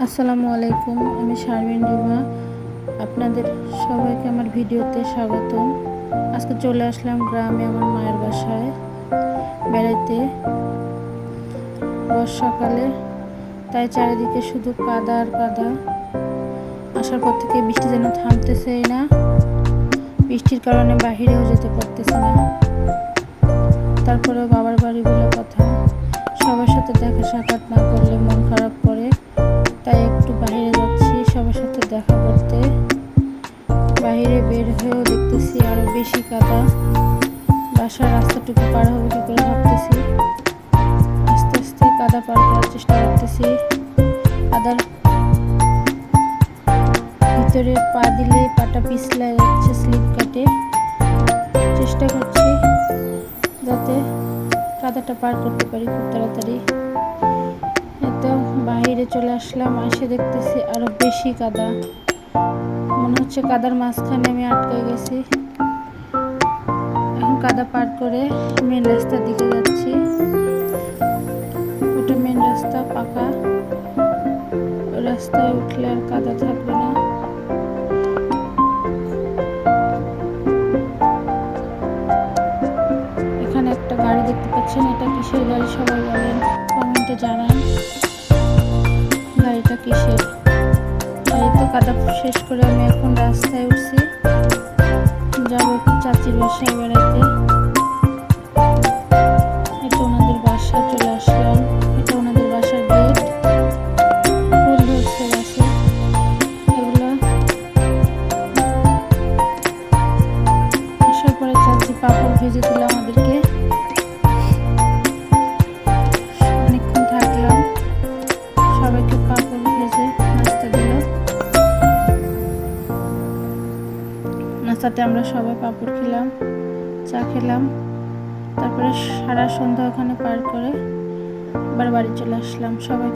আসসালামু আলাইকুম, আমি শারমিন রিমা। আপনাদের সবাইকে আমার ভিডিওতে স্বাগতম। আজকে চলে আসলাম গ্রামে আমার মায়ের বাসায় বেড়াইতে বর্ষাকালে, তাই চারিদিকে শুধু কাদা আর কাদা। আসার পর থেকে বৃষ্টি যেন থামতেছেই না, বৃষ্টির কারণে বাহিরেও যেতে পারতেছে না। তারপরেও বাবার বাড়ি বলে কথা, সবার সাথে দেখা সাক্ষাৎ না করলে মন খারাপ করে, তাই একটু বাইরে যাচ্ছি সবার সাথে দেখা করতে। বাইরে বের হয়েও দেখতেছি আরো বেশি কাদা। বাসার রাস্তাটুকু পার হবে কি করে ভাবতেছি। আস্তে আস্তে কাদা পার করার চেষ্টা করতেছি। কাদার ভিতরে পা দিলে পাটা পিছলায় যাচ্ছে, স্লিপ কাটে। চেষ্টা করছি যাতে কাদাটা পার করতে পারি খুব তাড়াতাড়ি। এতো বাইরে চলে আসলাম, এসে দেখতেছি আরো বেশি কাদা। মনে হচ্ছে কাদার মাঝখানে আমি আটকে গেছি। এখন কাদা পার করে মেন রাস্তার দিকে যাচ্ছি। ওটা মেন রাস্তা, পাকা। রাস্তায় উঠলে আর কাদা থাকবে না। এখানে একটা গাড়ি দেখতে পাচ্ছেন, এটা কিসের গাড়ি সবাই বলেন, কমেন্টে জানান গাড়িটা কিসের। এই তো কাদা শেষ করে আমি এখন রাস্তায় উঠছি, যাবো একটু চাচির বাসায় বেড়াইতে। এটা ওনাদের বাসা, চলে আসলাম। এটা ওনাদের বাসার গেট। ফুল ধরছে গাছে, এগুলো আসার পরে চাচি পাপড় ভেজে দিল আমাদেরকে। অনেকক্ষণ থাকলাম, সবাইকে পাপড় ভেজে নাস্তা দিল। নাস্তাতে আমরা সবাই পাপড় খেলাম, চা খেলাম। তারপরে সারা সন্ধ্যা ওখানে পার করে আবার বাড়ি চলে আসলাম সবাই।